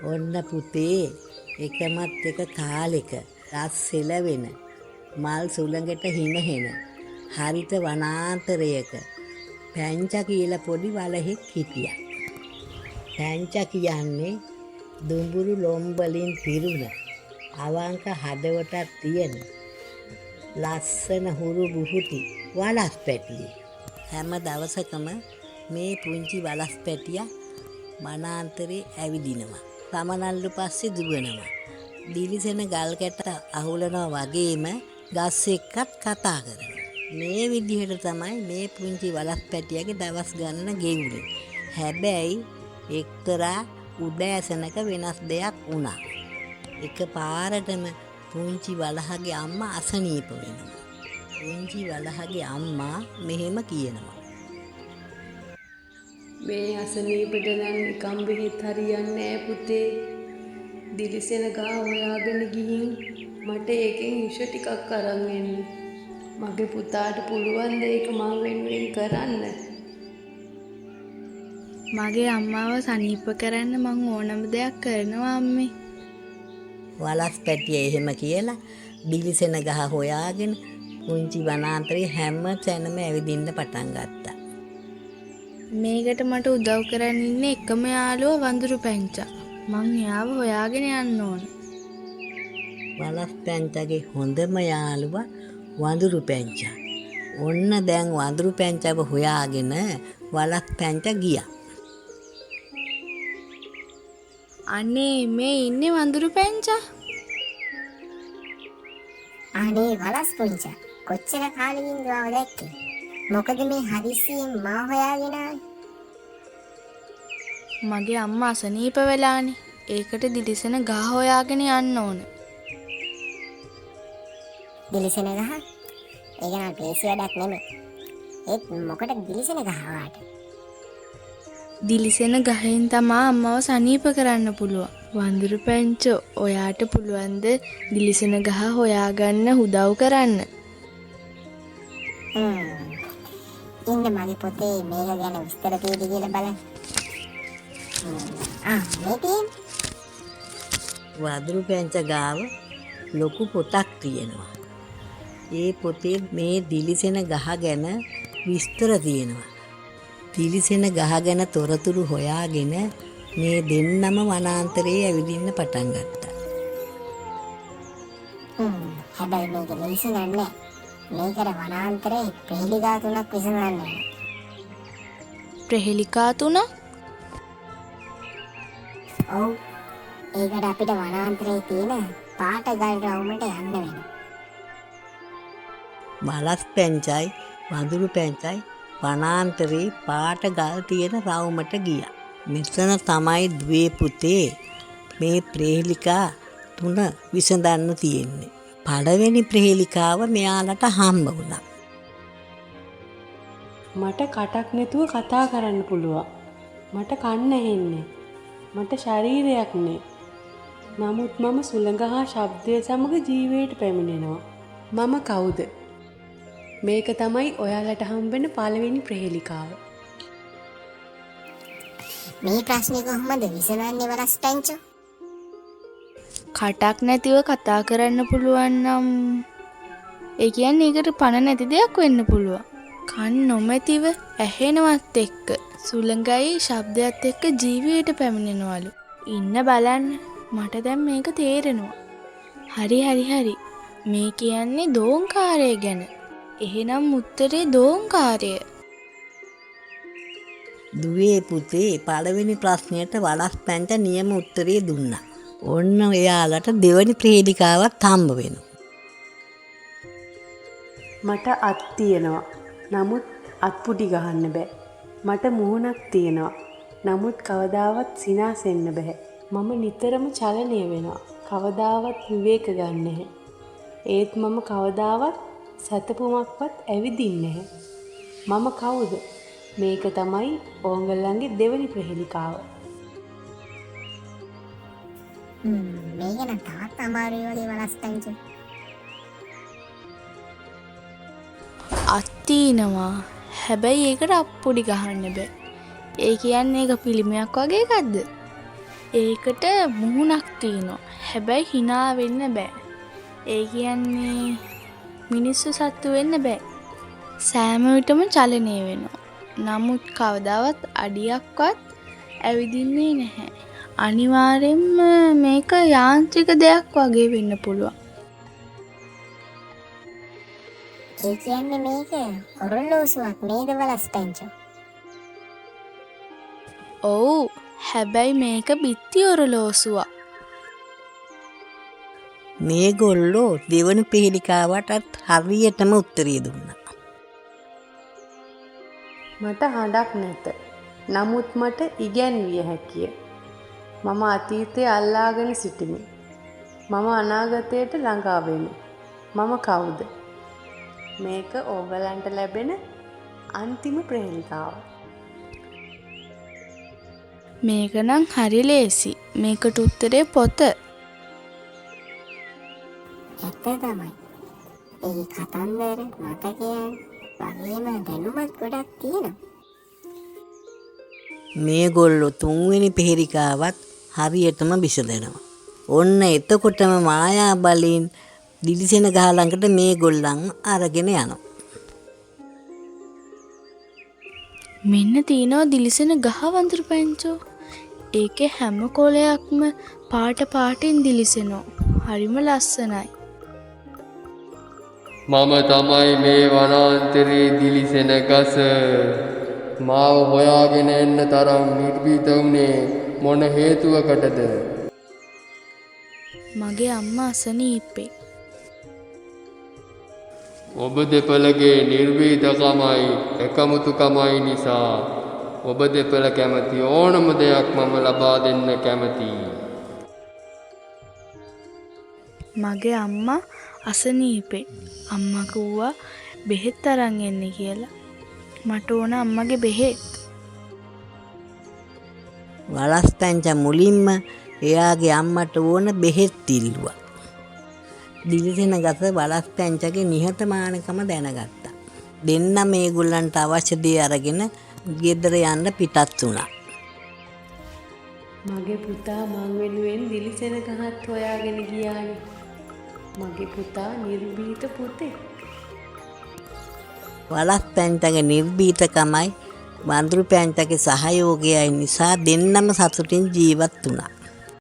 ඔන්න පුතේ එකමත් එක කාලෙක රස් සෙලවෙන මල් සුළඟට හිනහෙන හරිත වනාන්තරයක පැංචා කියලා පොඩි වලහෙක් හිටියා. පැංචා කියන්නේ දුඹුරු ලොම් වලින් පිරුණ අවංක හදවතක් තියෙන ලස්සන හුරු බුහුටි වලස් පැටියෙක්. හැම දවසකම මේ පුංචි වලස් පැටියා වනාන්තරේ ඇවිදිනවා. සමනල්ලු පස්සේ දුවනවා. දිලිසෙන ගල් කැට අහුලනවා වගේම ගස් එක්කත් කතා කරනවා. මේ විදිහට තමයි මේ පුංචි වලස් පැටියාගේ දවස් ගණන ගෙවුනේ. හැබැයි එක්තරා උදෑසනක වෙනස් දෙයක් වුණා. එකපාරටම පුංචි වලහගේ අම්මා අසනීප වෙනවා. පුංචි වලහගේ අම්මා මෙහෙම කියනවා. මේ අසනීපෙට නම් නිකම් බෙහෙත් හරියන්නේ නෑ පුතේ. දිලිසෙන ගහ හොයාගෙන ගිහින් මට ඒකෙන් විෂ ටිකක් අරන් එන්න. මගේ පුතාට පුළුවන් ද ඒක මං වෙනුවෙන් කරන්න? මගේ අම්මාව සනීප කරන්න මං ඕනම දෙයක් කරනවා අම්මේ. වලස් පැටියා එහෙම කියලා දිලිසෙන ගහ හොයාගෙන පුංචි වනාන්තරේ හැම තැනම ඇවිදින්න පටන් ගත්තා. මේකට මට උදව් කරන්න ඉන්නේ එකම යාළුවා වඳුරු පැංචා. මං එයාව හොයාගෙන යන්න ඕන. වලස් පැංචාගේ හොඳම යාළුවා වඳුරු පැංචා. ඔන්න දැන් වඳුරු පැංචාව හොයාගෙන වලස් පැංචා ගියා. අනේ මේ ඉන්නේ වඳුරු පැංචා. අනේ වලස් පුංචා කොච්චර කාලෙකින්ද ආව දැක්කේ? මොකද මේ හදිස්සියෙන් මා හොයාගෙන ආවේ? මගේ අම්මා අසනීප වෙලානේ. ඒකට දිලිසෙන ගහ හොයාගෙන යන්න ඕන. දිලිසෙන ගහ? ඒක නම් පේසි වැඩක් නෙමෙයි. ඒත් මොකට දිලිසෙන ගහ වාට? දිලිසෙන ගහෙන් තමා අම්මව සනීප කරන්න පුළුවන්. වඳුරු පැංචෝ ඔයාට පුළුවන්ද දිලිසෙන ගහ හොයාගන්න උදව් කරන්න? ඉන්න මගේ පොතේ මේක ගැන විස්තර තියෙද කියලා බලන්න. මේ තියෙන්නේ. වඳුරු පැංචා ගාව ලොකු පොතක් තියෙනවා. ඒ පොතේ මේ දිලිසෙන ගහ ගැන විස්තර තියෙනවා. දිලිසෙන ගහ ගැන තොරතුරු හොයාගෙන මේ දෙන්නම වනාන්තරයේ ඇවිදින්න පටන් ගත්තා. හැබැයි මේක නිලිසෙන්නේ නැහැ. මේකට වනාන්තරේ ප්‍රහෙලිකා 3ක් විසඳන්න ඕන. ප්‍රහෙලිකා 3? ඔව්. ඒකට අපිට වනාන්තරේ තියෙන පාට ගල් රවුමට යන්න වෙනවා. වලස් පැංචායි වඳුරු පැංචායි වනාන්තරේ පාට ගල් තියෙන රවුමට ගියා. මෙතන තමයි දුවේ පුතේ මේ ප්‍රහෙලිකා 3 විසඳන්න තියෙන්නේ. පළවෙනි ප්‍රහෙලිකාව මෙයාලට හම්බ වුණා. මට කටක් නැතුව කතා කරන්න පුළුවන්. මට කන්න ඇහෙන්නේ. මට ශරීරයක් නෑ. නමුත් මම සුළඟ හා ශබ්දය සමග ජීවයට පැමිණෙනවා. මම කවුද? මේක තමයි ඔයාලට හම්බෙන පළවෙනි ප්‍රහෙලිකාව. මේ ප්‍රශ්නේ කොහොමද විසඳන්නේ වලස් පැංචෝ? කටක් නැතිව කතා කරන්න පුළුවන් නම් ඒ කියන්නේ ඒකට පණ නැති දෙයක් වෙන්න පුළුවන්. කන් නොමැතිව ඇහෙනවත් එක්ක සුළඟයි ශබ්දයත් එක්ක ජීවිතයට පැමිණෙනවලු. ඉන්න බලන්න මට දැන් මේක තේරෙනවා. හරි. මේ කියන්නේ දෝංකාරය ගැන. එහෙනම් උත්තරේ දෝංකාරය. දුවේ පුතේ පළවෙනි ප්‍රශ්නයට වලස් පැංචා නියම උත්තරේ දුන්නා. ඔන්න එයාලට දෙවනි ප්‍රහෙලිකාවත් හම්බ වෙනවා. මට අත් තියෙනවා. නමුත් අත්පුඩි ගහන්න බෑ. මට මුහුණක් තියෙනවා. නමුත් කවදාවත් සිනාසෙන්න බෑ. මම නිතරම චලනය වෙනවා. කවදාවත් විවේක ගන්න නැහැ. ඒත් මම කවදාවත් සතපුමක්වත් ඇවිදින්නේ නැහැ. මම කවුද? මේක තමයි ඕගොල්ලන්ගේ දෙවනි ප්‍රහෙලිකාව. මේක නම් තාත් අමාරුයි වගේ වලස් පැංචෝ. අත් තියනවා. හැබැයි ඒකට අප්පුඩි ගහන්න බෑ. ඒ කියන්නේ ඒක පිළිමයක් වගේ එකක්ද? ඒකට මුහුණක් තියෙනවා. හැබැයි hina වෙන්න බෑ. ඒ කියන්නේ මිනිස්සු සත්තු වෙන්න බෑ. සෑම විටම චලනය වෙනවා. නමුත් කවදාවත් අඩියක්වත් ඇවිදින්නේ නැහැ. අනිවාර්යෙන්ම මේක යාන්ත්‍රික දෙයක් වගේ වෙන්න පුළුවන්. ඒ කියන්නේ මේක ඔරලෝසුවක් නේද වලස්පැංචෝ? ඔව්. හැබැයි මේක බිත්ති ඔරලෝසුවක්. මේගොල්ලෝ දෙවන පීඩිකාවටත් හරියටම උත්තරේ දුන්නා. මට හඬක් නැත. නමුත් මට ඉගැන්විය හැකිය. මම අතීතය අල්ලාගෙන සිටිමි. මම අනාගතයට ළඟා වෙමි. මම කවුද? මේක ඕගලන්ට ලැබෙන අන්තිම ප්‍රේලිකාව. මේක නම් හරි ලේසි. මේකට උත්තරේ පොත. ඇත්ත තමයි. ඒ කතන්දර මතකයන් වගේම දැනුමත් ගොඩක් තියෙනවා. මේගොල්ලෝ තුන්වෙනි පීඩිකාවත් හරියටම විසඳනවා. ඔන්න එතකොටම මායා බලෙන් දිලිසෙන ගහ ළඟට මේගොල්ලන් අරගෙන යනවා. මෙන්න තියෙනවා දිලිසෙන ගහ වඳුරු පැංචෝ. ඒකේ හැම කොළයක්ම පාට පාටින් දිලිසෙනවා. හරිම ලස්සනයි. මම තමයි මේ වනාන්තරයේ දිලිසෙන ගස. මාව හොයාගෙන එන්න තරම් නිර්භීත වුණේ මොන හේතුවකටද? මගේ අම්මා අසනීපෙක්. ඔබ දෙපළගේ නිර්භීතකමයි එකමුතුකමයි නිසා ඔබ දෙපළ කැමති ඕනම දෙයක් මම ලබා දෙන්න කැමතියි. මගේ අම්මා අසනීපෙක්. අම්මා කිව්වා බෙහෙත් අරන් එන්න කියලා. මට ඕන අම්මගේ බෙහෙත්. වලස්පැංචා මුලින්ම එයාගේ අම්මට ඕන බෙහෙත් ඉල්ලුවා. දිලිසෙන ගස වලස්පැංචාගේ නිහතමානකම දැනගත්තා. දෙන්න මේගොල්ලන්ට අවශ්‍ය දේ අරගෙන ගෙදර යන්න පිටත් වුණා. මගේ පුතා මං වෙනුවෙන් දිලිසෙන ගහත් හොයාගෙන ගියානේ. මගේ පුතා නිර්භීත පුතෙක්. වලස්පැංචාගේ නිර්භීතකමයි වඳුරු පැංචාගේ සහයෝගයයි නිසා දෙන්නම සතුටින් ජීවත් වුණා.